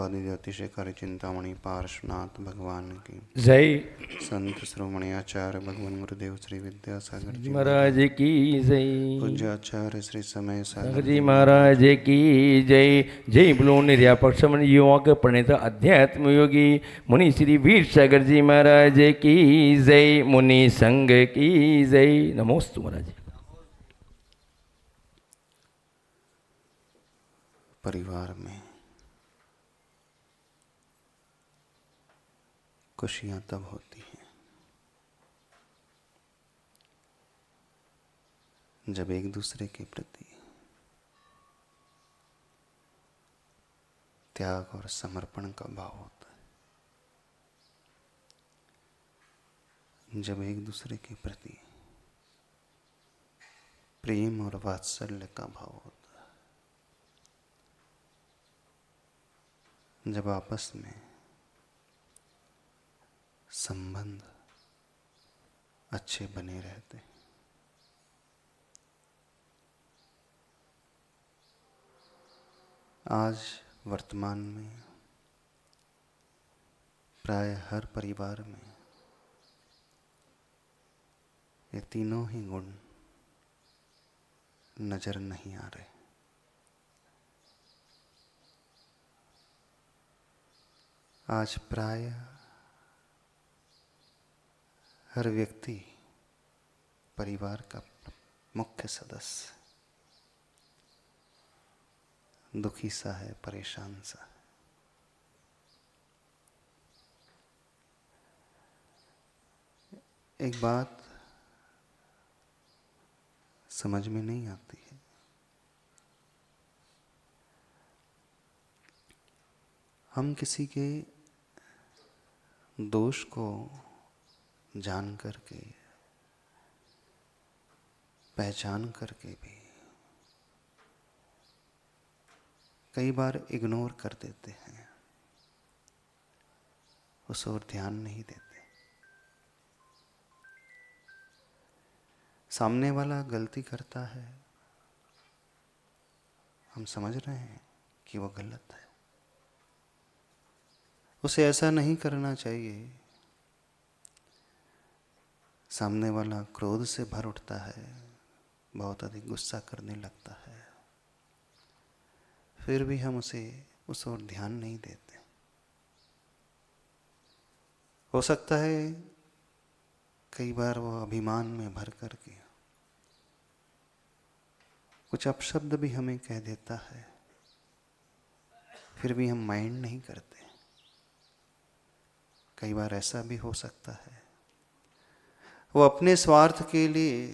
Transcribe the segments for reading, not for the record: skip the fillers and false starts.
आदि ज्योतिषकारी चिंतामणि पार्श्वनाथ भगवान की जय। संत श्रोमणी आचार्य भगवान गुरुदेव श्री विद्यासागर जी महाराज की जय। पूज्य आचार्य श्री समय सागर जी जी महाराज की जय। जय बोलो निर्यापक्ष योग प्रणीत अध्यात्म योगी मुनि श्री वीर सागर जी महाराज की जय। मुनि संघ की जय। नमोस्तु महाराज। परिवार में खुशियां तब होती हैं जब एक दूसरे के प्रति त्याग और समर्पण का भाव होता है, जब एक दूसरे के प्रति प्रेम और वात्सल्य का भाव होता है, जब आपस में संबंध अच्छे बने रहते हैं। आज वर्तमान में प्राय हर परिवार में ये तीनों ही गुण नजर नहीं आ रहे। आज प्राय हर व्यक्ति परिवार का मुख्य सदस्य दुखी सा है, परेशान सा है। एक बात समझ में नहीं आती है, हम किसी के दोष को जान करके, पहचान करके भी कई बार इग्नोर कर देते हैं, उस ओर ध्यान नहीं देते। सामने वाला गलती करता है, हम समझ रहे हैं कि वो गलत है, उसे ऐसा नहीं करना चाहिए। सामने वाला क्रोध से भर उठता है, बहुत अधिक गुस्सा करने लगता है, फिर भी हम उसे उस ओर ध्यान नहीं देते। हो सकता है कई बार वो अभिमान में भर करके कुछ अपशब्द भी हमें कह देता है, फिर भी हम माइंड नहीं करते। कई बार ऐसा भी हो सकता है वो अपने स्वार्थ के लिए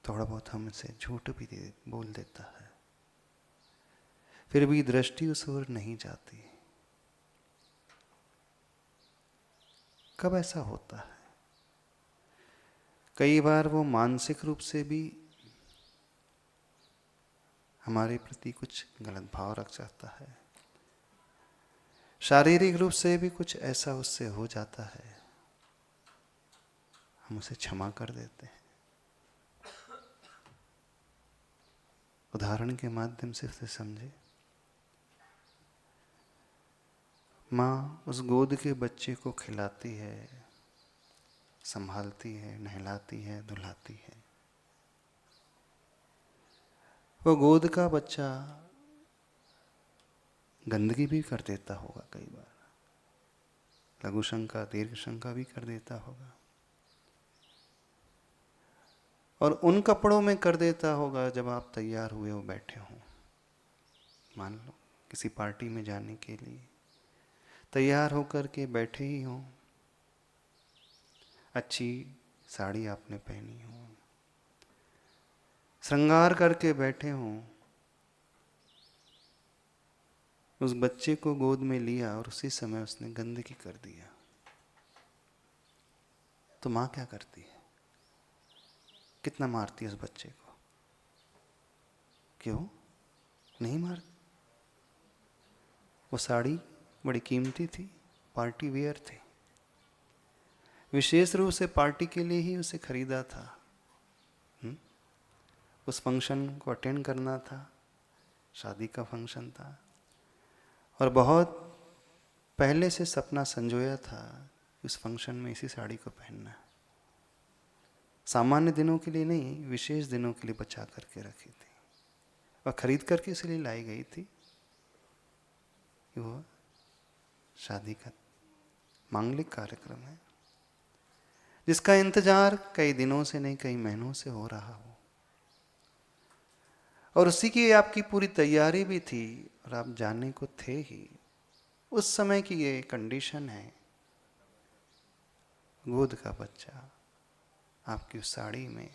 थोड़ा बहुत हमसे झूठ भी बोल देता है, फिर भी दृष्टि उस ओर नहीं जाती। कब ऐसा होता है? कई बार वो मानसिक रूप से भी हमारे प्रति कुछ गलत भाव रख जाता है, शारीरिक रूप से भी कुछ ऐसा उससे हो जाता है, हम उसे क्षमा कर देते हैं। उदाहरण के माध्यम से उसे समझे। माँ उस गोद के बच्चे को खिलाती है, संभालती है, नहलाती है, धुलाती है। वो गोद का बच्चा गंदगी भी कर देता होगा, कई बार लघु शंका दीर्घ शंका भी कर देता होगा, और उन कपड़ों में कर देता होगा जब आप तैयार हुए हो, बैठे हो, मान लो किसी पार्टी में जाने के लिए तैयार होकर के बैठे ही हो, अच्छी साड़ी आपने पहनी हो, श्रृंगार करके बैठे हो, उस बच्चे को गोद में लिया और उसी समय उसने गंदगी कर दिया, तो माँ क्या करती है? कितना मारती है उस बच्चे को? क्यों नहीं मारती? वो साड़ी बड़ी कीमती थी, पार्टी वियर थी, विशेष रूप से पार्टी के लिए ही उसे खरीदा था। उस फंक्शन को अटेंड करना था, शादी का फंक्शन था, और बहुत पहले से सपना संजोया था इस फंक्शन में इसी साड़ी को पहनना। सामान्य दिनों के लिए नहीं, विशेष दिनों के लिए बचा करके रखी थी और खरीद करके इसलिए लाई गई थी कि वो शादी का मांगलिक कार्यक्रम है जिसका इंतजार कई दिनों से नहीं कई महीनों से हो रहा हो, और उसी की आपकी पूरी तैयारी भी थी और आप जाने को थे ही। उस समय की ये कंडीशन है, गोद का बच्चा आपकी उस साड़ी में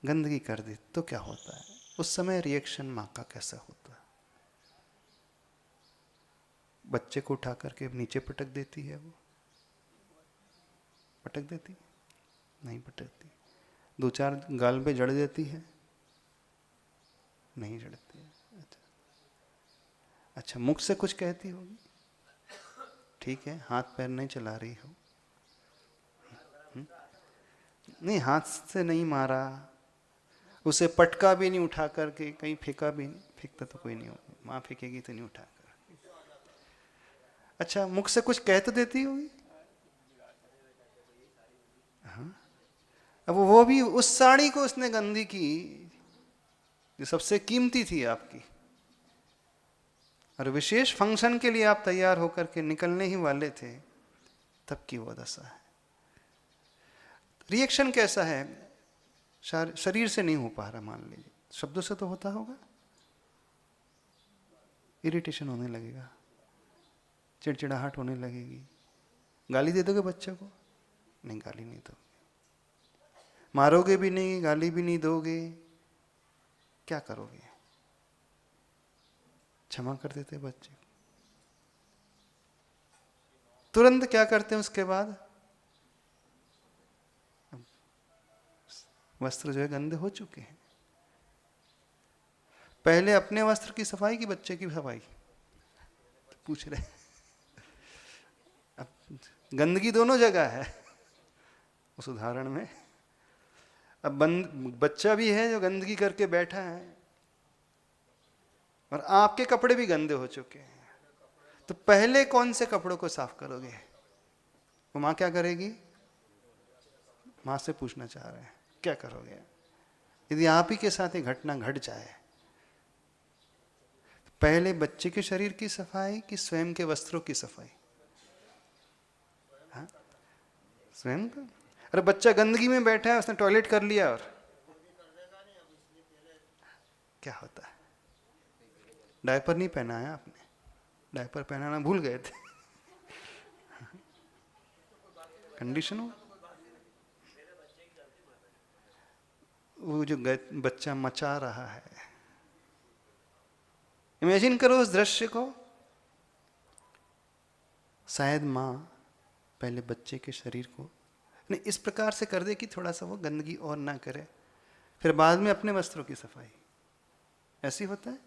गंदगी कर दे तो क्या होता है? उस समय रिएक्शन माँ का कैसा होता है? बच्चे को उठा करके नीचे पटक देती है, वो पटक देती नहीं, पटकती। दो चार गाल पे जड़ देती है, नहीं जड़ती है। अच्छा, मुख से कुछ कहती होगी, ठीक है, हाथ पैर नहीं चला रही हो, नहीं हाथ से नहीं मारा, उसे पटका भी नहीं उठा करके, कहीं फेंका भी नहीं, फेंकता तो कोई नहीं होगा, माँ फेंकेगी तो नहीं उठा कर। अच्छा, मुख से कुछ कह तो देती होगी, हाँ। अब वो भी उस साड़ी को उसने गंदी की जो सबसे कीमती थी आपकी, और विशेष फंक्शन के लिए आप तैयार होकर के निकलने ही वाले थे, तब की वो दशा है। रिएक्शन कैसा है? शरीर से नहीं हो पा रहा, मान लीजिए शब्दों से तो होता होगा, इरिटेशन होने लगेगा, चिड़चिड़ाहट होने लगेगी। गाली दे दोगे बच्चे को? नहीं, गाली नहीं दोगे, मारोगे भी नहीं, गाली भी नहीं दोगे, क्या करोगे? क्षमा कर देते बच्चे को। तुरंत क्या करते हैं उसके बाद? वस्त्र जो है गंदे हो चुके हैं, पहले अपने वस्त्र की सफाई की बच्चे की सफाई पूछ रहे। अब गंदगी दोनों जगह है उस उदाहरण में। अब बच्चा भी है जो गंदगी करके बैठा है और आपके कपड़े भी गंदे हो चुके हैं, तो पहले कौन से कपड़ों को साफ करोगे? वो माँ क्या करेगी? माँ से पूछना चाह रहे हैं, क्या करोगे यदि आप ही के साथ ये घटना घट जाए? पहले बच्चे के शरीर की सफाई कि स्वयं के वस्त्रों की सफाई? हाँ? स्वयं का। अरे बच्चा गंदगी में बैठा है, उसने टॉयलेट कर लिया और क्या होता है? डायपर नहीं पहनाया आपने, डायपर पहनाना भूल गए थे, कंडीशन हो। वो जो बच्चा मचा रहा है, इमेजिन करो उस दृश्य को। शायद माँ पहले बच्चे के शरीर को नहीं इस प्रकार से कर दे कि थोड़ा सा वो गंदगी और ना करे, फिर बाद में अपने वस्त्रों की सफाई। ऐसी होता है?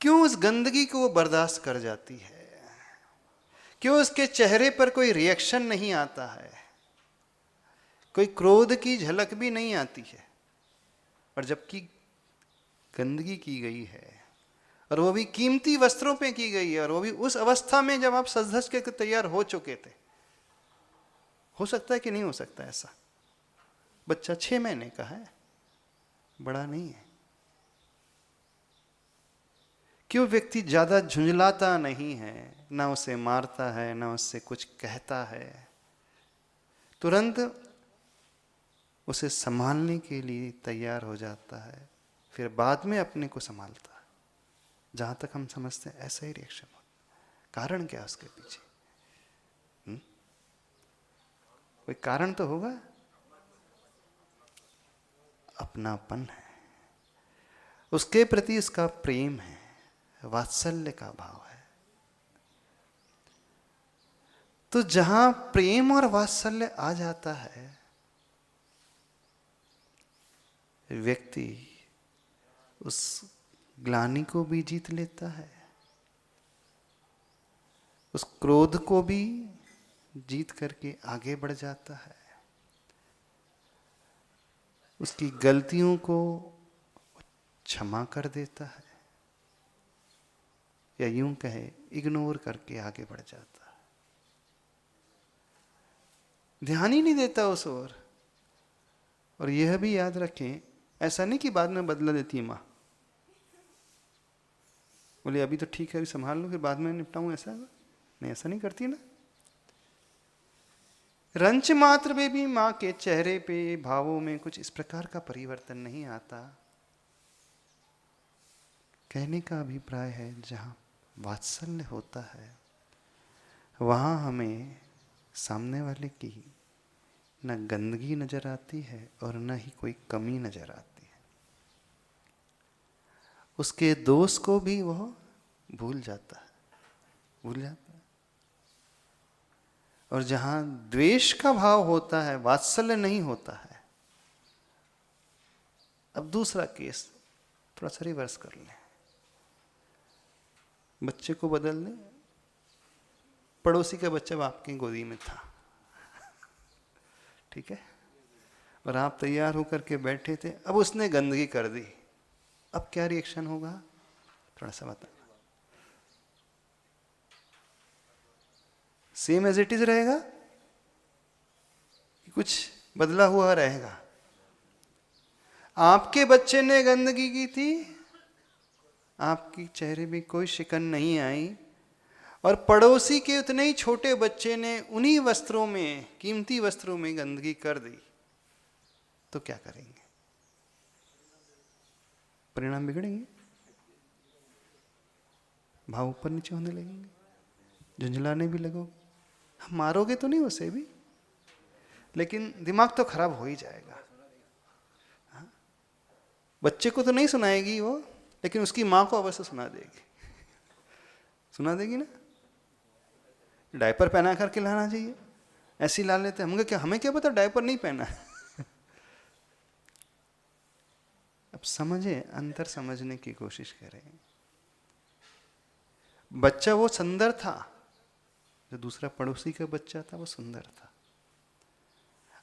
क्यों उस गंदगी को वो बर्दाश्त कर जाती है? क्यों उसके चेहरे पर कोई रिएक्शन नहीं आता है, कोई क्रोध की झलक भी नहीं आती है? और जबकि गंदगी की गई है और वो भी कीमती वस्त्रों पे की गई है, और वो भी उस अवस्था में जब आप सज धज के तैयार हो चुके थे। हो सकता है कि नहीं हो सकता ऐसा? बच्चा 6 महीने का है, बड़ा नहीं है। क्यों व्यक्ति ज्यादा झुंझलाता नहीं है, ना उसे मारता है ना उससे कुछ कहता है, तुरंत उसे संभालने के लिए तैयार हो जाता है, फिर बाद में अपने को संभालता है। जहां तक हम समझते हैं ऐसा ही रिएक्शन होता। कारण क्या उसके पीछे? कोई कारण तो होगा। अपनापन है, उसके प्रति उसका प्रेम है, वात्सल्य का भाव है। तो जहां प्रेम और वात्सल्य आ जाता है, व्यक्ति उस ग्लानि को भी जीत लेता है, उस क्रोध को भी जीत करके आगे बढ़ जाता है, उसकी गलतियों को क्षमा कर देता है, या यूं कहे इग्नोर करके आगे बढ़ जाता है, ध्यान ही नहीं देता उस ओर। और यह भी याद रखें, ऐसा नहीं कि बाद में बदला देती है माँ, बोले अभी तो ठीक है अभी संभाल लो फिर बाद में निपटाऊं, ऐसा नहीं, ऐसा नहीं करती ना। रंच मात्र में भी माँ के चेहरे पे भावों में कुछ इस प्रकार का परिवर्तन नहीं आता। कहने का अभिप्राय है जहाँ वात्सल्य होता है वहाँ हमें सामने वाले की न गंदगी नजर आती है और न ही कोई कमी नजर आती है, उसके दोष को भी वह भूल जाता है। और जहां द्वेष का भाव होता है, वात्सल्य नहीं होता है। अब दूसरा केस थोड़ा सा रिवर्स कर लें, बच्चे को बदल लें, पड़ोसी का बच्चा आपकी गोदी में था, ठीक है, और आप तैयार होकर के बैठे थे, अब उसने गंदगी कर दी, अब क्या रिएक्शन होगा थोड़ा सा बता। सेम एज इट इज रहेगा कि कुछ बदला हुआ रहेगा? आपके बच्चे ने गंदगी की थी, आपके चेहरे में कोई शिकन नहीं आई, और पड़ोसी के उतने ही छोटे बच्चे ने उन्हीं वस्त्रों में, कीमती वस्त्रों में गंदगी कर दी, तो क्या करेंगे? परिणाम बिगड़ेंगे, भाव ऊपर नीचे होने लगेंगे, झुंझलाने भी लगोगे। मारोगे तो नहीं उसे भी, लेकिन दिमाग तो खराब हो ही जाएगा। हाँ? बच्चे को तो नहीं सुनाएगी वो, लेकिन उसकी माँ को अवश्य सुना देगी, सुना देगी ना। डायपर पहना करके लाना चाहिए, ऐसी ला लेते हम, क्या हमें क्या पता डायपर नहीं पहना। अब समझे, अंतर समझने की कोशिश करें। बच्चा वो सुंदर था, जो दूसरा पड़ोसी का बच्चा था वो सुंदर था।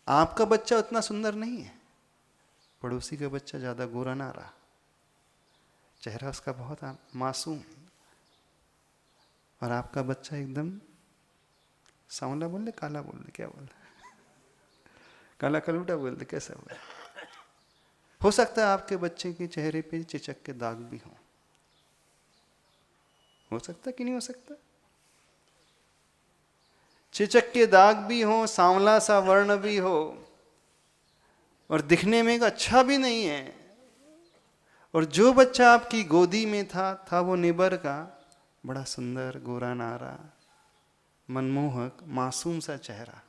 आपका बच्चा उतना सुंदर नहीं है, पड़ोसी का बच्चा ज्यादा गोरा ना रहा, चेहरा उसका बहुत मासूम, और आपका बच्चा एकदम सांवला बोल दे, काला बोल दे, क्या बोल दे, काला कलूटा बोल दे, कैसा हुआ? हो सकता है आपके बच्चे के चेहरे पे चिचक के दाग भी हों, हो सकता कि नहीं हो सकता? चिचक के दाग भी हो, सांवला सा वर्ण भी हो, और दिखने में अच्छा भी नहीं है। और जो बच्चा आपकी गोदी में था वो निबर का, बड़ा सुंदर, गोरा नारा, मनमोहक, मासूम सा चेहरा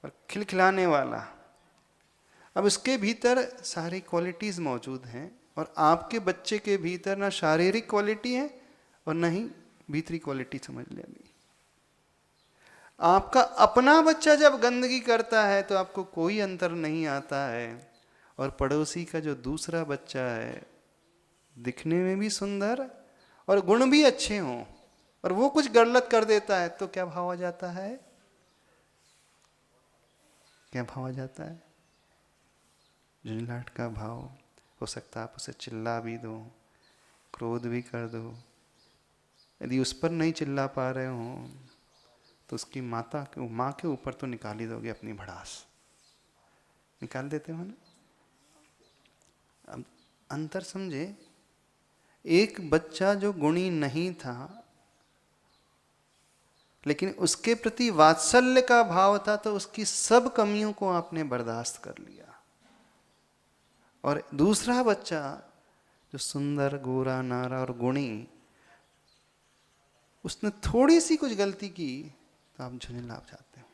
और खिलखिलाने वाला। अब इसके भीतर सारी क्वालिटीज मौजूद हैं, और आपके बच्चे के भीतर ना शारीरिक क्वालिटी है और ना ही भीतरी क्वालिटी, समझ ले। अभी आपका अपना बच्चा जब गंदगी करता है तो आपको कोई अंतर नहीं आता है, और पड़ोसी का जो दूसरा बच्चा है, दिखने में भी सुंदर और गुण भी अच्छे हों, और वो कुछ गलत कर देता है, तो क्या भाव आ जाता है? क्या भाव आ जाता है? झुंझलाहट का भाव। हो सकता है आप उसे चिल्ला भी दो, क्रोध भी कर दो। यदि उस पर नहीं चिल्ला पा रहे हो तो उसकी माँ के ऊपर तो निकाल ही दोगे अपनी भड़ास, निकाल देते हो ना। अब अंतर समझे, एक बच्चा जो गुणी नहीं था, लेकिन उसके प्रति वात्सल्य का भाव था, तो उसकी सब कमियों को आपने बर्दाश्त कर लिया। और दूसरा बच्चा जो सुंदर, गोरा, नारा और गुणी, उसने थोड़ी सी कुछ गलती की तो आप झुंझला जाते हो।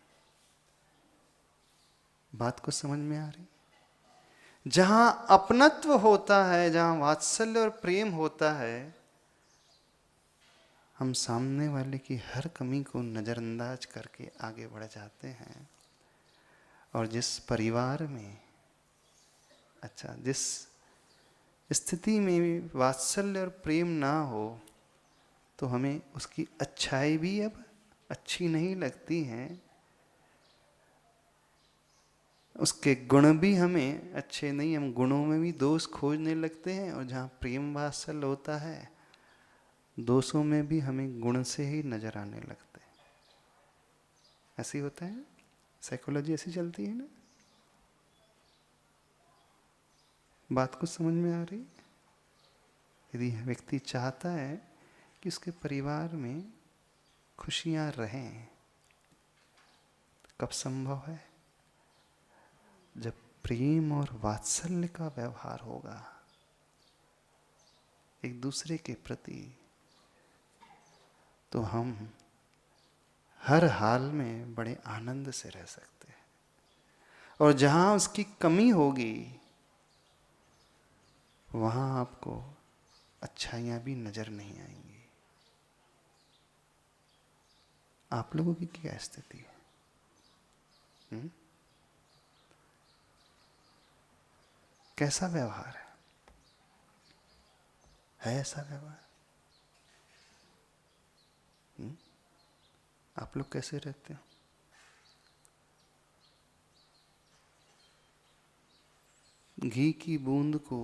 बात को समझ में आ रही? जहां अपनत्व होता है, जहां वात्सल्य और प्रेम होता है, हम सामने वाले की हर कमी को नजरअंदाज करके आगे बढ़ जाते हैं। और जिस परिवार में, जिस स्थिति में वात्सल्य और प्रेम ना हो, तो हमें उसकी अच्छाई भी अब अच्छी नहीं लगती है। उसके गुण भी हमें अच्छे नहीं, हम गुणों में भी दोष खोजने लगते हैं, और जहाँ प्रेम वात्सल्य होता है दोषों में भी हमें गुण से ही नजर आने लगते हैं। ऐसे ही होता है, साइकोलॉजी ऐसी चलती है ना। बात कुछ समझ में आ रही? यदि व्यक्ति चाहता है कि उसके परिवार में खुशियां रहें, कब संभव है? जब प्रेम और वात्सल्य का व्यवहार होगा एक दूसरे के प्रति, तो हम हर हाल में बड़े आनंद से रह सकते हैं। और जहां उसकी कमी होगी वहां आपको अच्छाइयां भी नजर नहीं आएंगी। आप लोगों की क्या स्थिति है? कैसा व्यवहार है ऐसा व्यवहार? आप लोग कैसे रहते हो? घी की बूंद को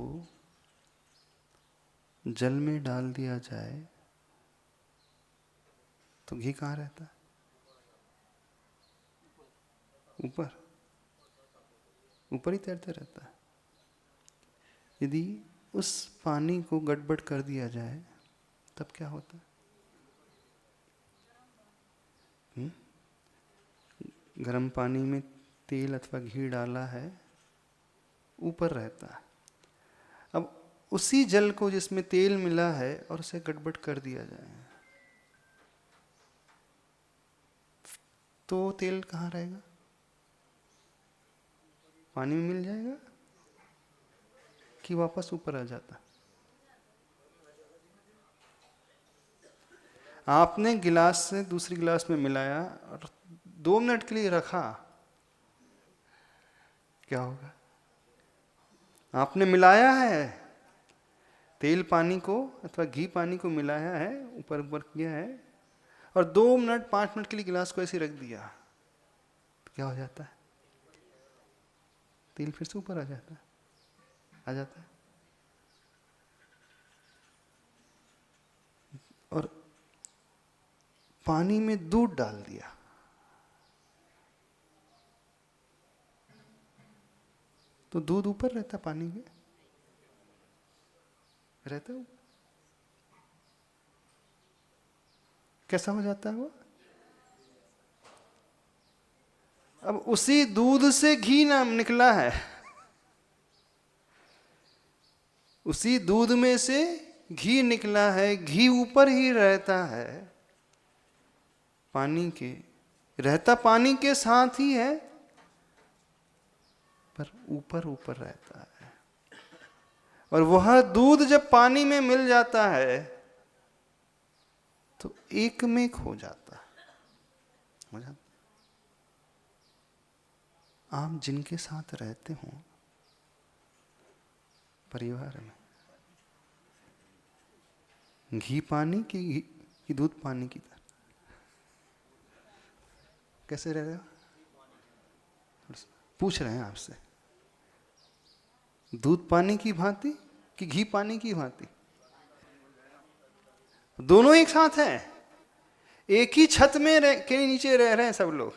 जल में डाल दिया जाए तो घी कहाँ रहता है? ऊपर, ऊपर ही तैरते रहता है। यदि उस पानी को गड़बड़ कर दिया जाए तब क्या होता है? गर्म पानी में तेल अथवा घी डाला है, ऊपर रहता है। अब उसी जल को जिसमें तेल मिला है और उसे गड़बड़ कर दिया जाए तो तेल कहाँ रहेगा? पानी में मिल जाएगा कि वापस ऊपर आ जाता? आपने गिलास से दूसरी गिलास में मिलाया और 2 मिनट के लिए रखा, क्या होगा? आपने मिलाया है तेल पानी को अथवा घी पानी को मिलाया है, ऊपर ऊपर किया है, और 2 मिनट 5 मिनट के लिए गिलास को ऐसे रख दिया तो क्या हो जाता है? तेल फिर से ऊपर आ जाता है, आ जाता है। और पानी में दूध डाल दिया तो दूध ऊपर रहता है, पानी के रहता है। कैसा हो जाता है वो? अब उसी दूध से घी ना निकला है, उसी दूध में से घी निकला है, घी ऊपर ही रहता है, पानी के रहता पानी के साथ ही है, पर ऊपर ऊपर रहता है। और वह दूध जब पानी में मिल जाता है तो एक में खो जाता है, हो जाता। आप जिनके साथ रहते हो परिवार में, घी पानी की दूध पानी की तरह कैसे रह रहे हो? पूछ रहे हैं आपसे, दूध पानी की भांति कि घी पानी की भांति? दोनों एक साथ हैं, एक ही छत में के नीचे रह रहे हैं सब लोग,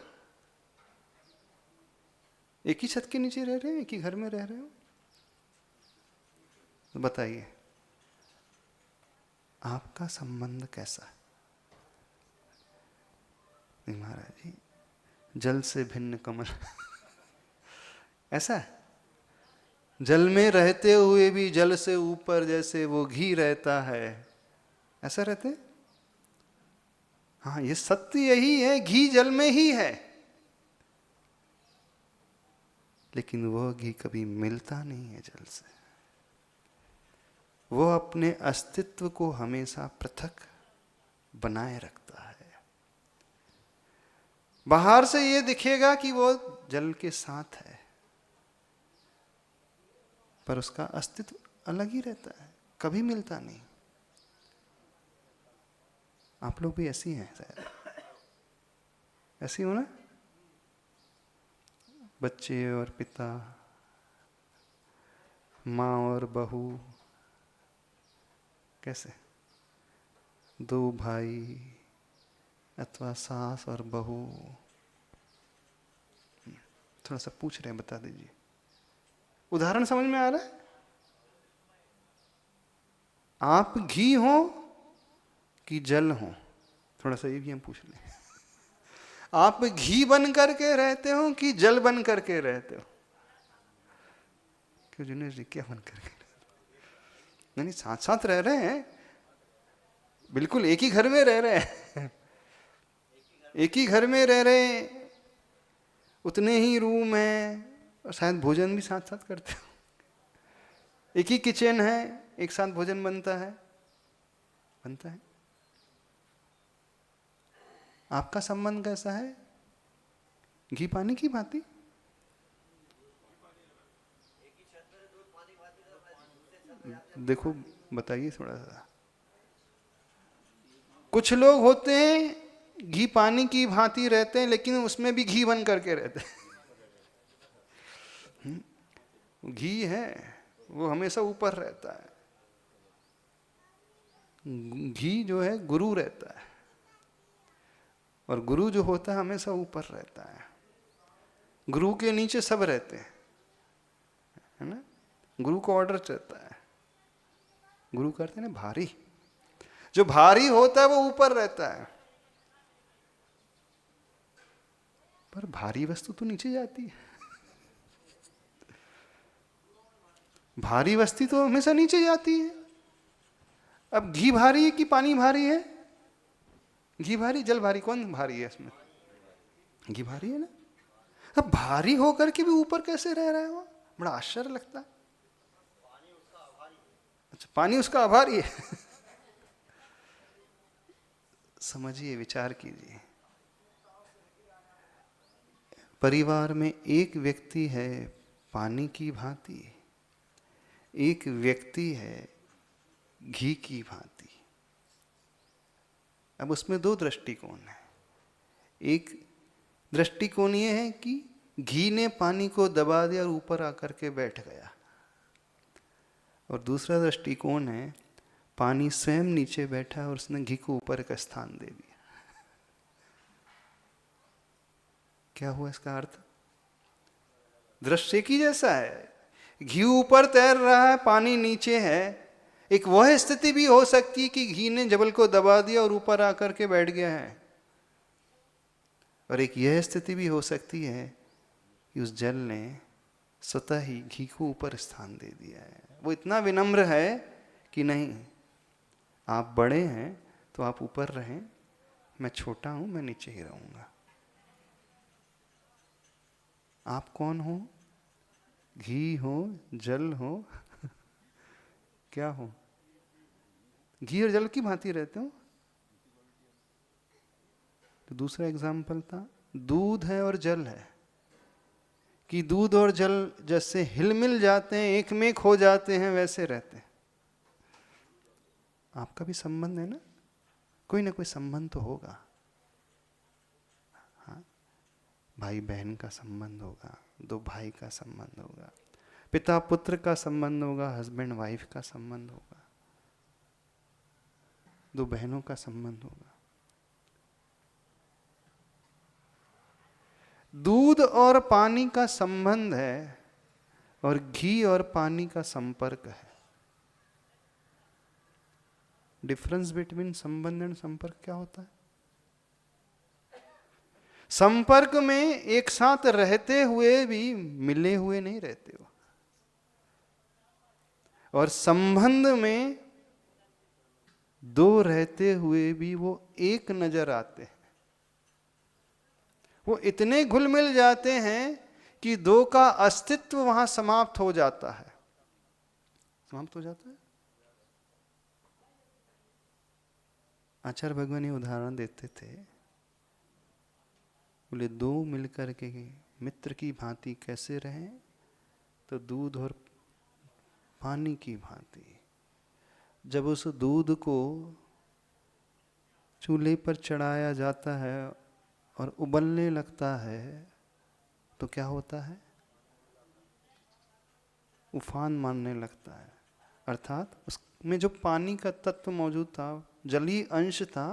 एक ही छत के नीचे रह रहे हैं, एक ही घर में रह रहे हो। तो बताइए आपका संबंध कैसा है? नहीं महाराज जी, जल से भिन्न कमल ऐसा है? जल में रहते हुए भी जल से ऊपर जैसे वो घी रहता है, ऐसा रहते? हाँ, ये सत्य यही है, घी जल में ही है, लेकिन वह घी कभी मिलता नहीं है जल से। वो अपने अस्तित्व को हमेशा पृथक बनाए रखता है। बाहर से ये दिखेगा कि वो जल के साथ है, पर उसका अस्तित्व अलग ही रहता है, कभी मिलता नहीं। आप लोग भी ऐसी हैं शायद, ऐसी हो ना? बच्चे और पिता, माँ और बहू, कैसे दो भाई अथवा सास और बहू। थोड़ा सा पूछ रहे हैं, बता दीजिए। उदाहरण समझ में आ रहा है? आप घी हो कि जल हो? थोड़ा सा ये भी हम पूछ लें। आप घी बन करके रहते हो कि जल बन करके रहते हो? क्यों जुनेश जी, क्या बन करके? नहीं, साथ साथ रह रहे हैं, बिल्कुल एक ही घर में रह रहे हैं। एक ही घर में रह रहे हैं, उतने ही रूम हैं, और शायद भोजन भी साथ साथ करते हो। एक ही किचन है, एक साथ भोजन बनता है। आपका संबंध कैसा है? घी पानी की भांति? देखो, बताइए थोड़ा सा। कुछ लोग होते हैं घी पानी की भांति रहते हैं, लेकिन उसमें भी घी बन करके रहते हैं। घी है, वो हमेशा ऊपर रहता है। घी जो है गुरु रहता है, और गुरु जो होता है हमेशा ऊपर रहता है। गुरु के नीचे सब रहते हैं, है ना? गुरु को ऑर्डर चलता है। गुरु करते हैं ना भारी, जो भारी होता है वो ऊपर रहता है, पर भारी वस्तु तो नीचे जाती है। भारी वस्तु तो हमेशा नीचे जाती है। अब घी भारी है कि पानी भारी है? घी भारी, जल भारी, कौन भारी है इसमें? घी भारी है ना। अब भारी होकर के भी ऊपर कैसे रह रहा है वो? बड़ा आश्चर्य लगता है। अच्छा, पानी उसका आभारी है। समझिए, विचार कीजिए। परिवार में एक व्यक्ति है पानी की भांति, एक व्यक्ति है घी की भांति। अब उसमें दो दृष्टिकोण है। एक दृष्टिकोण ये है कि घी ने पानी को दबा दिया और ऊपर आकर के बैठ गया, और दूसरा दृष्टिकोण है पानी स्वयं नीचे बैठा और उसने घी को ऊपर का स्थान दे दिया। क्या हुआ इसका अर्थ? दृश्य की जैसा है। घी ऊपर तैर रहा है, पानी नीचे है। एक वह स्थिति भी हो सकती है कि घी ने जबल को दबा दिया और ऊपर आकर के बैठ गया है, और एक यह स्थिति भी हो सकती है कि उस जल ने स्वतः ही घी को ऊपर स्थान दे दिया है। वो इतना विनम्र है कि नहीं, आप बड़े हैं तो आप ऊपर रहें, मैं छोटा हूं, मैं नीचे ही रहूंगा। आप कौन हो? घी हो, जल हो, क्या हो? घी और जल की भांति रहते हो। तो दूसरा एग्जाम्पल था, दूध है और जल है, कि दूध और जल जैसे हिलमिल जाते हैं, एक में एक हो जाते हैं, वैसे रहते हैं। आपका भी संबंध है ना, कोई ना कोई संबंध तो होगा। हाँ, भाई बहन का संबंध होगा, दो भाई का संबंध होगा, पिता पुत्र का संबंध होगा, हस्बैंड वाइफ का संबंध होगा, दो बहनों का संबंध होगा। दूध और पानी का संबंध है, और घी और पानी का संपर्क है। डिफरेंस बिटवीन संबंध एंड संपर्क क्या होता है? संपर्क में एक साथ रहते हुए भी मिले हुए नहीं रहते हो, और संबंध में दो रहते हुए भी वो एक नजर आते हैं। वो इतने घुल मिल जाते हैं कि दो का अस्तित्व वहां समाप्त हो जाता है। समाप्त हो जाता है। आचार्य भगवान ये उदाहरण देते थे, बोले दो मिलकर के मित्र की भांति कैसे रहें? तो दूध और पानी की भांति। जब उस दूध को चूल्हे पर चढ़ाया जाता है और उबलने लगता है, तो क्या होता है? उफान मारने लगता है। अर्थात उसमें जो पानी का तत्व मौजूद था, जलीय अंश था,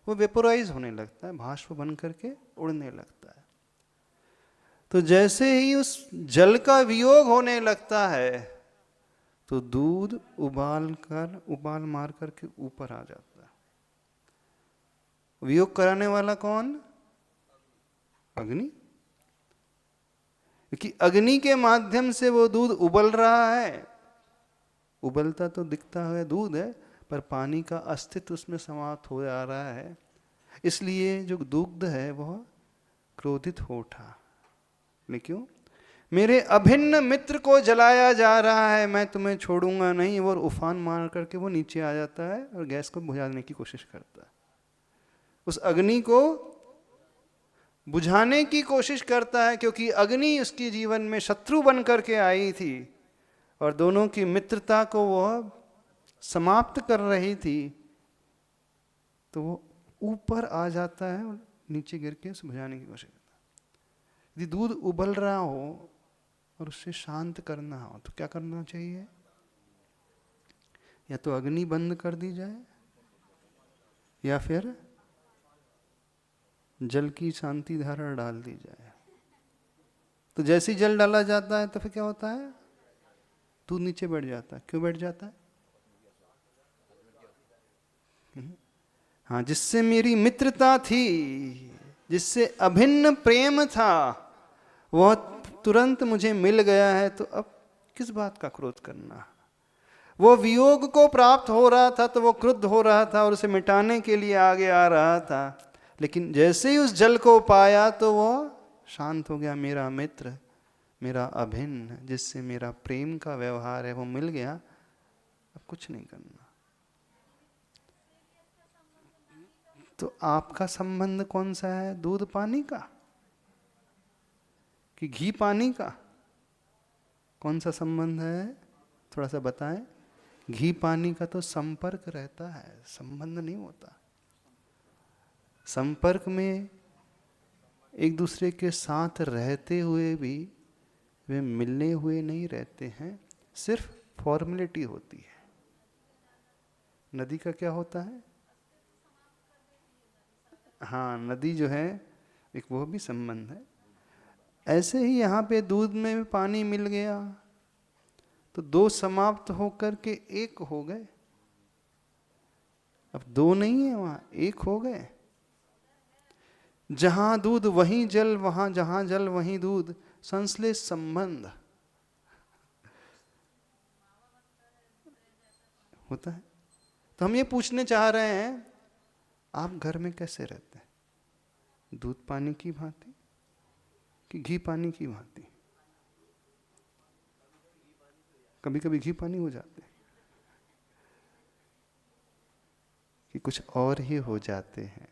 वो वेपोराइज होने लगता है, भाष्प बन करके उड़ने लगता है। तो जैसे ही उस जल का वियोग होने लगता है तो दूध उबाल मार करके ऊपर आ जाता है। वियोग कराने वाला कौन? अग्नि। क्योंकि अग्नि के माध्यम से वो दूध उबल रहा है। उबलता तो दिखता है दूध है, पर पानी का अस्तित्व उसमें समाप्त हो जा रहा है। इसलिए जो दुग्ध है वह क्रोधित हो उठा। नहीं, क्यों? मेरे अभिन्न मित्र को जलाया जा रहा है, मैं तुम्हें छोड़ूंगा नहीं। और उफान मार करके वो नीचे आ जाता है और गैस को बुझाने की कोशिश करता है। उस अग्नि को बुझाने की कोशिश करता है, क्योंकि अग्नि उसके जीवन में शत्रु बन करके आई थी और दोनों की मित्रता को वह समाप्त कर रही थी। तो वो ऊपर आ जाता है और नीचे गिर के उसे बुझाने की कोशिश करता है। यदि दूध उबल रहा हो और उसे शांत करना हो तो क्या करना चाहिए? या तो अग्नि बंद कर दी जाए या फिर जल की शांति धारा डाल दी जाए। तो जैसे ही जल डाला जाता है तो फिर क्या होता है? दूध नीचे बैठ जाता है। क्यों बैठ जाता है? हाँ, जिससे मेरी मित्रता थी, जिससे अभिन्न प्रेम था, वह तुरंत मुझे मिल गया है, तो अब किस बात का क्रोध करना? वो वियोग को प्राप्त हो रहा था तो वो क्रुद्ध हो रहा था और उसे मिटाने के लिए आगे आ रहा था। लेकिन जैसे ही उस जल को पाया तो वो शांत हो गया। मेरा मित्र, मेरा अभिन्न, जिससे मेरा प्रेम का व्यवहार है, वो मिल गया, अब कुछ नहीं करना। तो आपका संबंध कौन सा है? दूध पानी का कि घी पानी का? कौन सा संबंध है? थोड़ा सा बताएं। घी पानी का तो संपर्क रहता है, संबंध नहीं होता। संपर्क में एक दूसरे के साथ रहते हुए भी वे मिलने हुए नहीं रहते हैं, सिर्फ फॉर्मेलिटी होती है। नदी का क्या होता है? हाँ, नदी जो है एक वो भी संबंध है। ऐसे ही यहाँ पे दूध में पानी मिल गया तो दो समाप्त होकर के एक हो गए। अब दो नहीं है, वहां एक हो गए। जहां दूध वहीं जल, वहां जहां जल वहीं दूध, संश्लेष संबंध होता है। तो हम ये पूछने चाह रहे हैं, आप घर में कैसे रहते हैं? दूध पानी की भांति कि घी पानी की भांति? कभी कभी घी पानी हो जाते हैं कि कुछ और ही हो जाते हैं।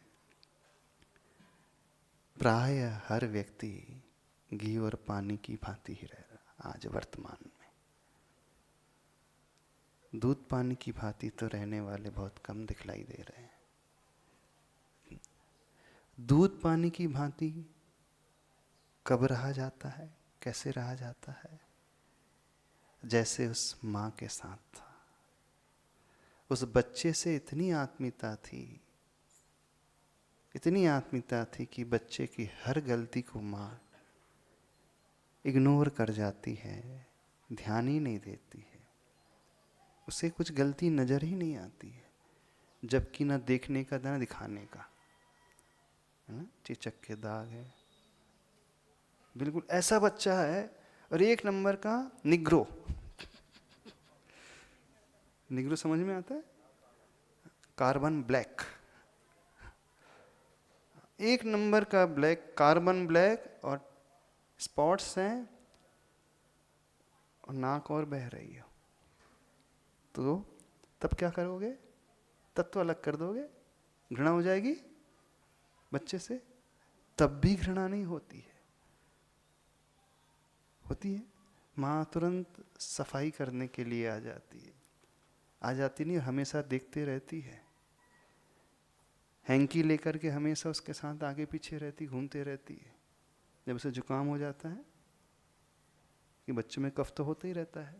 प्राय हर व्यक्ति घी और पानी की भांति ही रह रहा आज वर्तमान में। दूध पानी की भांति तो रहने वाले बहुत कम दिखलाई दे रहे हैं। दूध पानी की भांति कब रहा जाता है, कैसे रहा जाता है? जैसे उस माँ के साथ था। उस बच्चे से इतनी आत्मीयता थी, इतनी आत्मीयता थी कि बच्चे की हर गलती को माँ इग्नोर कर जाती है, ध्यान ही नहीं देती है। उसे कुछ गलती नजर ही नहीं आती है, जबकि ना देखने का ना दिखाने का, है ना? चिचक के दाग है, बिल्कुल ऐसा बच्चा है। और एक नंबर का निग्रो। निग्रो समझ में आता है? कार्बन ब्लैक, एक नंबर का ब्लैक, कार्बन ब्लैक, और स्पॉट्स हैं और नाक और बह रही है। तो तब क्या करोगे? तत्व अलग कर दोगे? घृणा हो जाएगी बच्चे से? तब भी घृणा नहीं होती है। होती है। माँ तुरंत सफाई करने के लिए आ जाती है। आ जाती नहीं, हमेशा देखते रहती है। हैंकी लेकर के हमेशा उसके साथ आगे पीछे रहती, घूमते रहती है। जब उसे जुकाम हो जाता है कि बच्चों में कफ तो होता ही रहता है,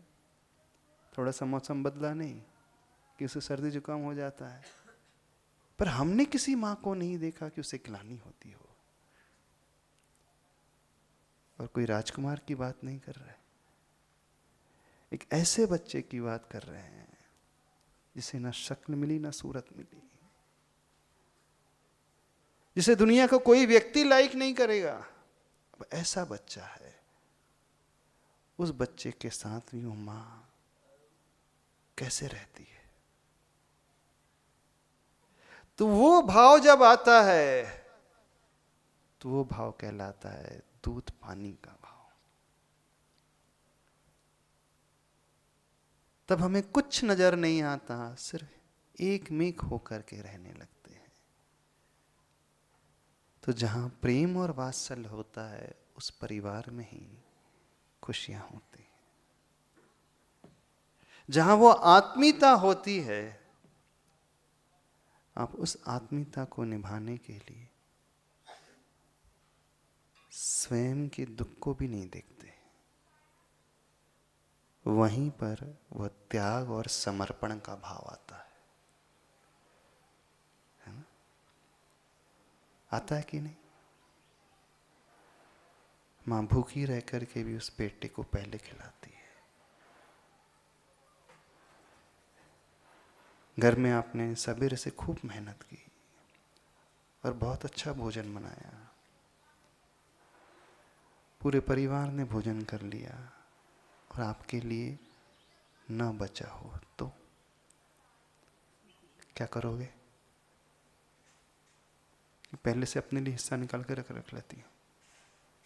थोड़ा सा मौसम बदला नहीं कि उसे सर्दी जुकाम हो जाता है, पर हमने किसी माँ को नहीं देखा कि उसे ग्लानि होती हो। और कोई राजकुमार की बात नहीं कर रहे, एक ऐसे बच्चे की बात कर रहे हैं जिसे ना शक्ल मिली ना सूरत मिली, जिसे दुनिया का कोई व्यक्ति लाइक नहीं करेगा। अब ऐसा बच्चा है, उस बच्चे के साथ भी वो मां कैसे रहती है। तो वो भाव जब आता है तो वो भाव कहलाता है दूध पानी का भाव। तब हमें कुछ नजर नहीं आता, सिर्फ एक मेक होकर के रहने लगते हैं। तो जहां प्रेम और वात्सल्य होता है उस परिवार में ही खुशियां होती हैं। जहां वो आत्मीयता होती है, आप उस आत्मीयता को निभाने के लिए स्वयं के दुख को भी नहीं देखते। वहीं पर वह त्याग और समर्पण का भाव आता है ना? आता है कि नहीं? मां भूखी रह करके भी उस बेटे को पहले खिलाती है। घर में आपने सवेरे से खूब मेहनत की और बहुत अच्छा भोजन बनाया, पूरे परिवार ने भोजन कर लिया और आपके लिए न बचा हो तो क्या करोगे? पहले से अपने लिए हिस्सा निकाल कर रख लेती हूँ।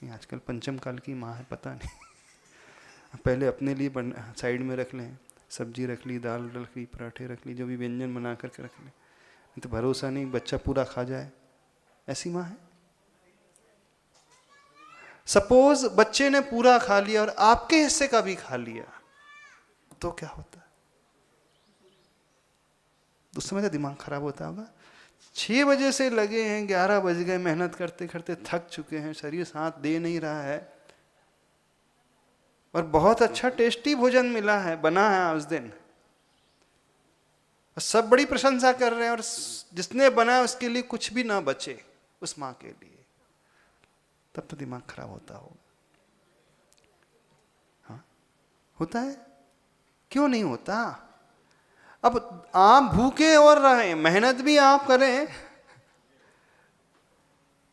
ये आजकल पंचम काल की माँ है, पता नहीं। पहले अपने लिए साइड में रख लें, सब्जी रख ली, दाल रख ली, पराठे रख ली, जो भी व्यंजन बना करके रख लें। तो भरोसा नहीं बच्चा पूरा खा जाए, ऐसी माँ है। सपोज बच्चे ने पूरा खा लिया और आपके हिस्से का भी खा लिया, तो क्या होता है? उस समय तो दिमाग खराब होता होगा। 6 बजे से लगे हैं, 11 बज गए, मेहनत करते करते थक चुके हैं, शरीर साथ दे नहीं रहा है, और बहुत अच्छा टेस्टी भोजन मिला है, बना है उस दिन, और सब बड़ी प्रशंसा कर रहे हैं, और जिसने बनाया उसके लिए कुछ भी ना बचे उस माँ के लिए, तब तो दिमाग खराब होता होगा। हाँ, होता है? क्यों नहीं होता? अब आप भूखे और रहें, मेहनत भी आप करें,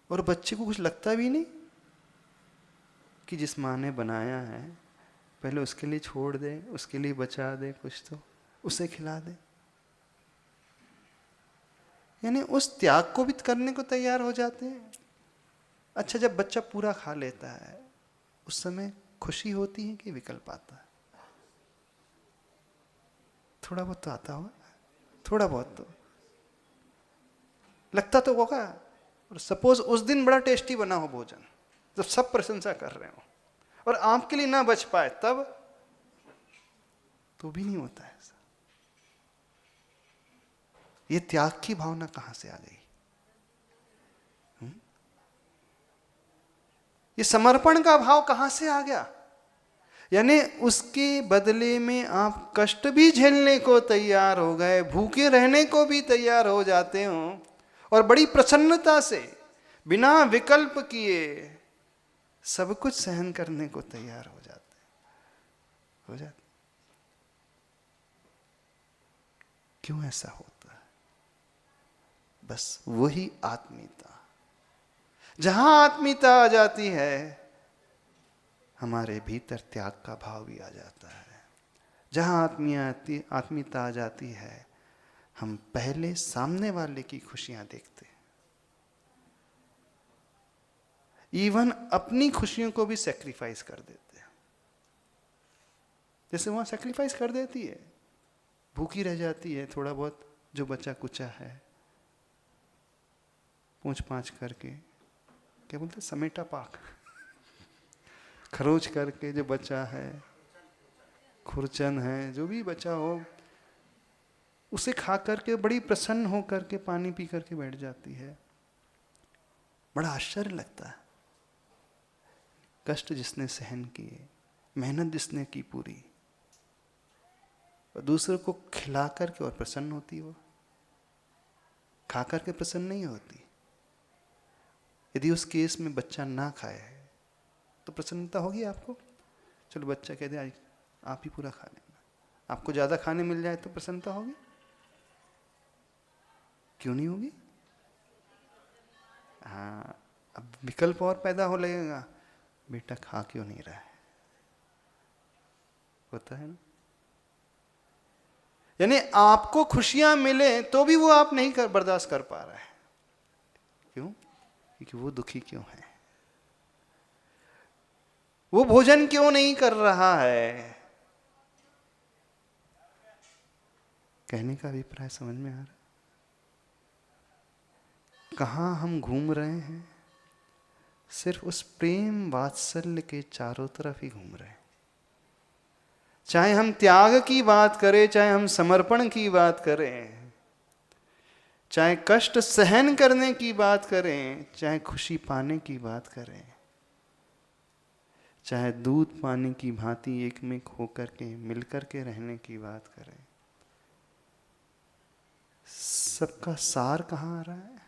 और बच्चे को कुछ लगता भी नहीं कि जिस माँ ने बनाया है पहले उसके लिए छोड़ दे, उसके लिए बचा दे, कुछ तो उसे खिला दे। यानी उस त्याग को भी करने को तैयार हो जाते हैं। अच्छा, जब बच्चा पूरा खा लेता है उस समय खुशी होती है कि विकल्प आता है? थोड़ा बहुत तो आता होगा, थोड़ा बहुत तो लगता तो होगा। और सपोज उस दिन बड़ा टेस्टी बना हो भोजन, जब सब प्रशंसा कर रहे हो, और आपके लिए ना बच पाए, तब तो भी नहीं होता है ऐसा। ये त्याग की भावना कहां से आ गई? ये समर्पण का भाव कहां से आ गया? यानी उसके बदले में आप कष्ट भी झेलने को तैयार हो गए, भूखे रहने को भी तैयार हो जाते हो, और बड़ी प्रसन्नता से बिना विकल्प किए सब कुछ सहन करने को तैयार हो जाते। क्यों ऐसा होता है? बस वही आत्मीयता, जहां आत्मीयता आ जाती है हमारे भीतर त्याग का भाव भी आ जाता है। जहां आत्मीयता आ जाती है हम पहले सामने वाले की खुशियां देखते हैं, इवन अपनी खुशियों को भी सैक्रिफाइस कर देते हैं। जैसे वहां सैक्रिफाइस कर देती है, भूखी रह जाती है, थोड़ा बहुत जो बचा कुचा है पूंछ पाँच करके, क्या बोलते, समेटा पाक, खरोच करके जो बचा है, खुरचन है, जो भी बचा हो उसे खा करके बड़ी प्रसन्न हो करके पानी पी करके बैठ जाती है। बड़ा आश्चर्य लगता है। कष्ट जिसने सहन किए, मेहनत जिसने की पूरी, और दूसरे को खिला करके और प्रसन्न होती, वो खा करके प्रसन्न नहीं होती। यदि उस केस में बच्चा ना खाए तो प्रसन्नता होगी आपको? चलो बच्चा कह दे आज आप ही पूरा खा लेना, आपको ज़्यादा खाने मिल जाए तो प्रसन्नता होगी? क्यों नहीं होगी? हाँ, अब विकल्प और पैदा हो लगेगा, बेटा खा क्यों नहीं रहा है, होता है ना। यानी आपको खुशियां मिले तो भी वो आप नहीं बर्दाश्त कर पा रहा है। क्यों? क्योंकि वो दुखी क्यों है, वो भोजन क्यों नहीं कर रहा है। कहने का अभिप्राय समझ में आ रहा? कहाँ हम घूम रहे हैं? सिर्फ उस प्रेम वात्सल्य के चारों तरफ ही घूम रहे हैं। चाहे हम त्याग की बात करें, चाहे हम समर्पण की बात करें, चाहे कष्ट सहन करने की बात करें, चाहे खुशी पाने की बात करें, चाहे दूध पानी की भांति एक में होकर के मिलकर के रहने की बात करें, सबका सार कहाँ आ रहा है?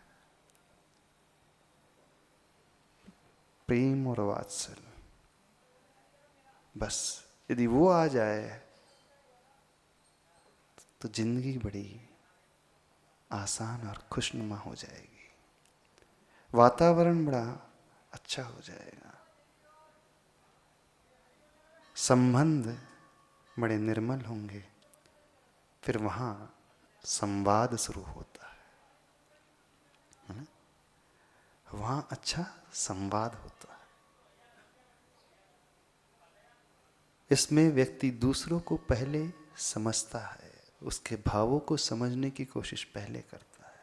प्रेम और वात्सल्य। बस यदि वो आ जाए तो जिंदगी बड़ी आसान और खुशनुमा हो जाएगी, वातावरण बड़ा अच्छा हो जाएगा, संबंध बड़े निर्मल होंगे। फिर वहां संवाद शुरू होता है ना? वहां अच्छा संवाद होता है। इसमें व्यक्ति दूसरों को पहले समझता है, उसके भावों को समझने की कोशिश पहले करता है,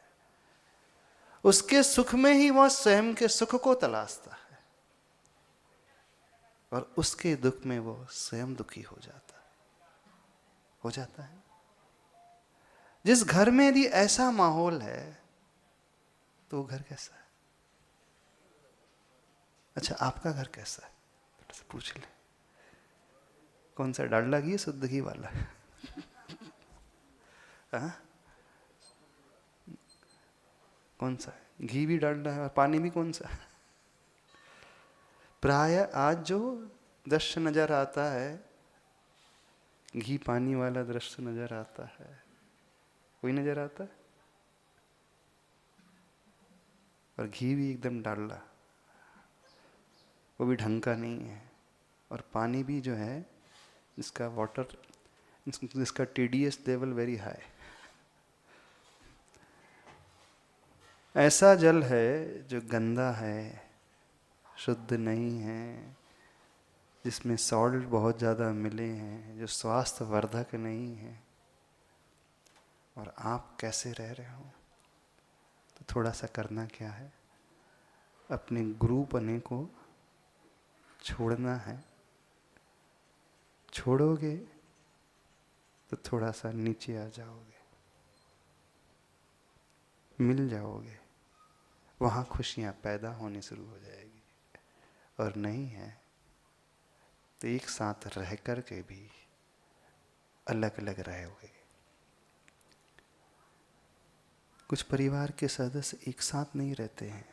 उसके सुख में ही वह स्वयं के सुख को तलाशता है, और उसके दुख में वो स्वयं दुखी हो जाता है। जिस घर में यदि ऐसा माहौल है तो वो घर कैसा है? अच्छा, आपका घर कैसा है? थोड़ा सा पूछ ले। कौन सा, डालडा घी शुद्ध घी वाला? हाँ? कौन सा है? घी भी डालडा है और पानी भी कौन सा? प्राय आज जो दृश्य नजर आता है, घी पानी वाला दृश्य नजर आता है, कोई नजर आता है? और घी भी एकदम डालडा, वो भी ढंग का नहीं है, और पानी भी जो है जिसका वाटर, जिसका TDS लेवल वेरी हाई, ऐसा जल है जो गंदा है, शुद्ध नहीं है, जिसमें सॉल्ट बहुत ज़्यादा मिले हैं, जो स्वास्थ्य वर्धक नहीं है। और आप कैसे रह रहे हो? तो थोड़ा सा करना क्या है, अपने गुरु पने को छोड़ना है। छोड़ोगे तो थोड़ा सा नीचे आ जाओगे, मिल जाओगे, वहाँ खुशियाँ पैदा होनी शुरू हो जाएगी। और नहीं है तो एक साथ रह कर के भी अलग अलग रहोगे। कुछ परिवार के सदस्य एक साथ नहीं रहते हैं,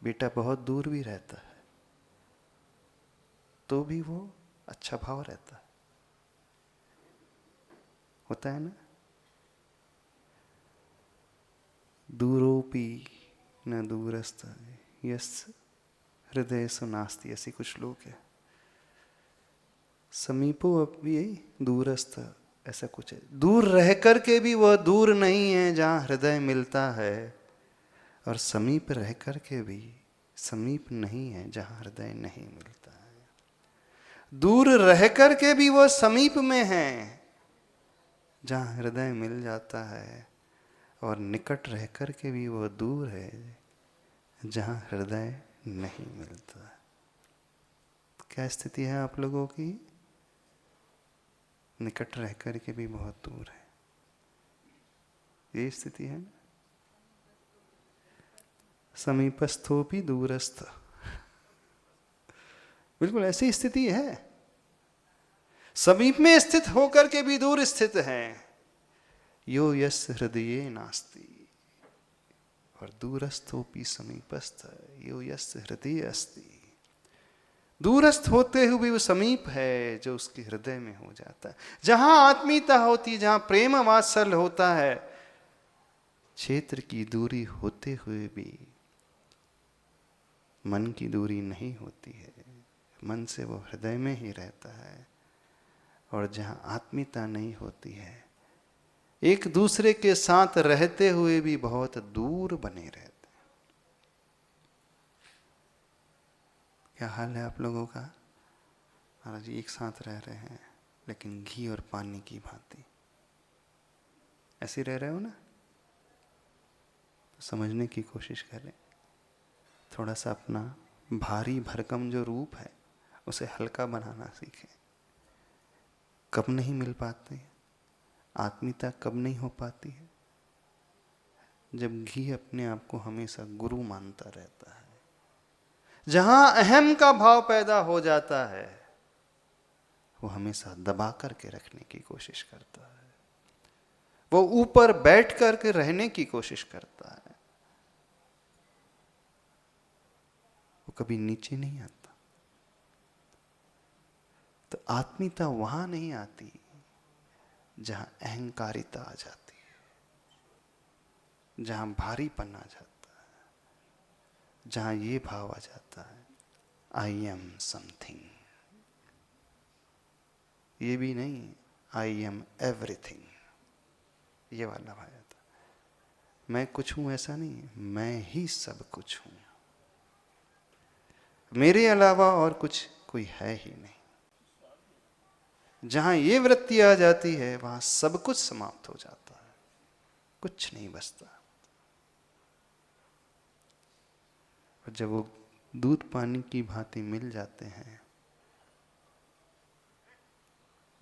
बेटा बहुत दूर भी रहता है तो भी वो अच्छा भाव रहता है, होता है ना? दूरोपी न दूरस्थ यस हृदय सुनास्ति, ऐसी कुछ लोग हैं। समीपो अपि दूरस्थ, ऐसा कुछ है। दूर रह कर के भी वह दूर नहीं है जहाँ हृदय मिलता है, और समीप रह कर के भी समीप नहीं है जहाँ हृदय नहीं मिलता है। दूर रह कर के भी वह समीप में है जहाँ हृदय मिल जाता है, और निकट रह कर के भी वह दूर है जहाँ हृदय नहीं मिलता। क्या स्थिति है आप लोगों की? निकट रह कर के भी बहुत दूर है, ये स्थिति है ना? समीपस्थोपि दूरस्थ, बिल्कुल ऐसी स्थिति है। समीप में स्थित होकर के भी दूर स्थित है। यो यस हृदये नास्ति और दूरस्थोपि समीपस्थ यो यस हृदय अस्ति। दूरस्थ होते हुए भी वो समीप है जो उसके हृदय में हो जाता है। जहां आत्मीयता होती, जहां प्रेम वात्सल्य होता है, क्षेत्र की दूरी होते हुए भी मन की दूरी नहीं होती है। मन से वो हृदय में ही रहता है। और जहां आत्मीयता नहीं होती है, एक दूसरे के साथ रहते हुए भी बहुत दूर बने रहते हैं। क्या हाल है आप लोगों का? महाराज जी एक साथ रह रहे हैं लेकिन घी और पानी की भांति। ऐसे रह रहे हो ना? तो समझने की कोशिश करें। थोड़ा सा अपना भारी भरकम जो रूप है उसे हल्का बनाना सीखें। कब नहीं मिल पाते, आत्मीयता कब नहीं हो पाती है? जब घी अपने आप को हमेशा गुरु मानता रहता है। जहां अहम का भाव पैदा हो जाता है, वो हमेशा दबा करके रखने की कोशिश करता है। वो ऊपर बैठ करके रहने की कोशिश करता है। वो कभी नीचे नहीं आता। तो आत्मीयता वहां नहीं आती जहां अहंकारिता आ जाती है, जहां भारीपन आ जाता है, जहां ये भाव आ जाता है आई एम समथिंग। ये भी नहीं, आई एम एवरीथिंग। ये वाला भाव आता। मैं कुछ हूं ऐसा नहीं, मैं ही सब कुछ हूं। मेरे अलावा और कुछ कोई है ही नहीं। जहां ये वृत्ति आ जाती है वहां सब कुछ समाप्त हो जाता है, कुछ नहीं बचता। और जब वो दूध पानी की भांति मिल जाते हैं,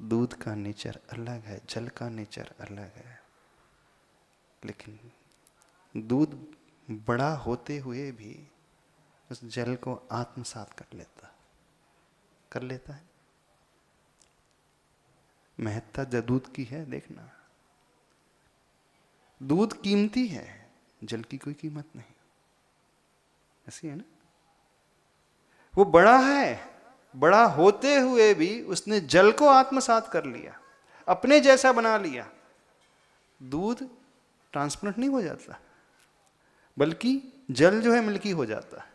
दूध का नेचर अलग है, जल का नेचर अलग है। लेकिन दूध बड़ा होते हुए भी उस जल को आत्मसात कर लेता है। महत्ता जो दूध की है, देखना, दूध कीमती है, जल की कोई कीमत नहीं। ऐसी है ना? वो बड़ा है, बड़ा होते हुए भी उसने जल को आत्मसात कर लिया, अपने जैसा बना लिया। दूध ट्रांसपेरेंट नहीं हो जाता, बल्कि जल जो है मिल्की हो जाता है।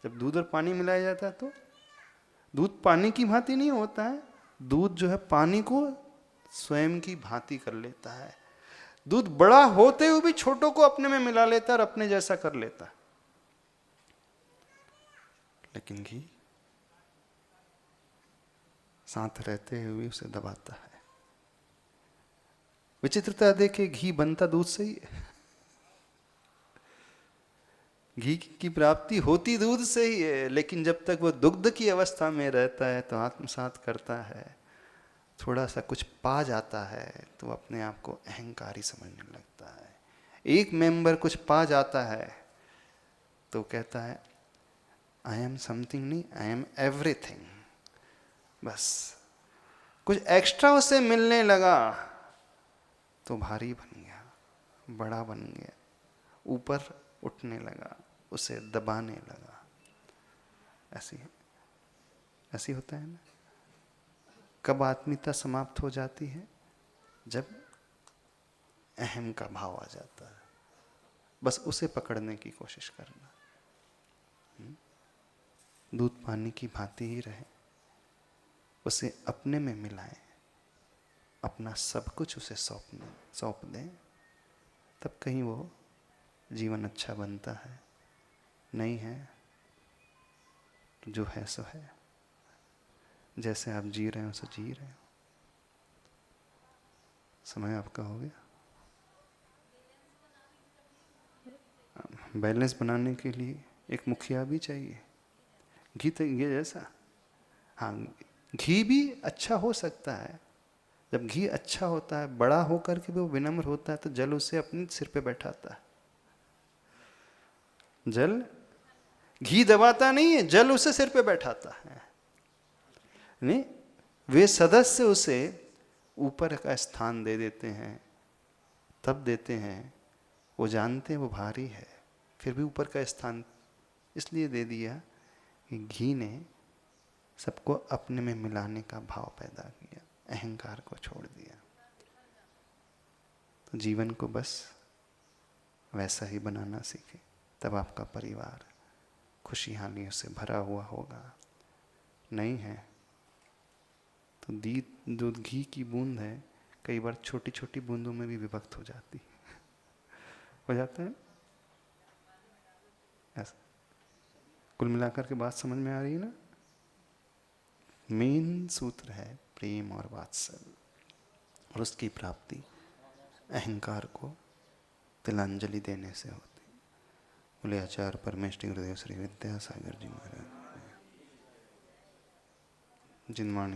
जब दूध और पानी मिलाया जाता है तो दूध पानी की भांति नहीं होता है, दूध जो है पानी को स्वयं की भांति कर लेता है। दूध बड़ा होते हुए भी छोटों को अपने में मिला लेता है और अपने जैसा कर लेता है। लेकिन घी साथ रहते हुए उसे दबाता है। विचित्रता देखिए, घी बनता दूध से ही है। घी की प्राप्ति होती दूध से ही है, लेकिन जब तक वो दुग्ध की अवस्था में रहता है तो आत्मसात करता है, थोड़ा सा कुछ पा जाता है तो अपने आप को अहंकारी समझने लगता है। एक मेंबर कुछ पा जाता है तो कहता है आई एम समथिंग नहीं, आई एम एवरीथिंग। बस कुछ एक्स्ट्रा उसे मिलने लगा तो भारी बन गया, बड़ा बन गया, ऊपर उठने लगा, उसे दबाने लगा। ऐसी होता है ना? कब आत्मीयता समाप्त हो जाती है? जब अहम का भाव आ जाता है। बस उसे पकड़ने की कोशिश करना। दूध पानी की भांति ही रहे, उसे अपने में मिलाएं, अपना सब कुछ उसे सौंप दें, तब कहीं वो जीवन अच्छा बनता है। नहीं है तो जो है सो है, जैसे आप जी रहे हो सो जी रहे हो। समय आपका हो गया। बैलेंस बनाने के लिए एक मुखिया भी चाहिए। घी तो ये जैसा, हाँ, घी भी अच्छा हो सकता है। जब घी अच्छा होता है, बड़ा होकर के भी वो विनम्र होता है, तो जल उसे अपने सिर पे बैठाता है। जल घी दबाता नहीं है, जल उसे सिर पे बैठाता है। नहीं, वे सदस्य उसे ऊपर का स्थान दे देते हैं, तब देते हैं, वो जानते हैं वो भारी है, फिर भी ऊपर का स्थान इसलिए दे दिया कि घी ने सबको अपने में मिलाने का भाव पैदा किया, अहंकार को छोड़ दिया। तो जीवन को बस वैसा ही बनाना सीखे, तब आपका परिवार खुशहालियों से भरा हुआ होगा। नहीं है तो दूध घी की बूंद है, कई बार छोटी छोटी बूंदों में भी विभक्त हो जाती हो जाता है ऐसा। कुल मिलाकर के बात समझ में आ रही है ना? मेन सूत्र है प्रेम और वात्सल्य, और उसकी प्राप्ति अहंकार को तिलांजलि देने से होती। बोले आचार्य परमेष्टि गुरुदेव श्री विद्यासागर जी महाराज जिनवाणी।